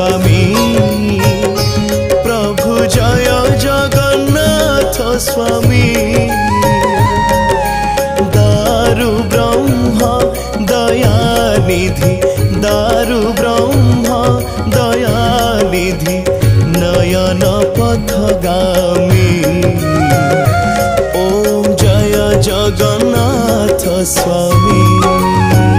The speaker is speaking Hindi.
स्वामी प्रभु जय जगन्नाथ स्वामी दारु ब्रह्म दयानिधि दारु ब्रह्म दयानिधि नयन पथगामी ओम जय जगन्नाथ स्वामी।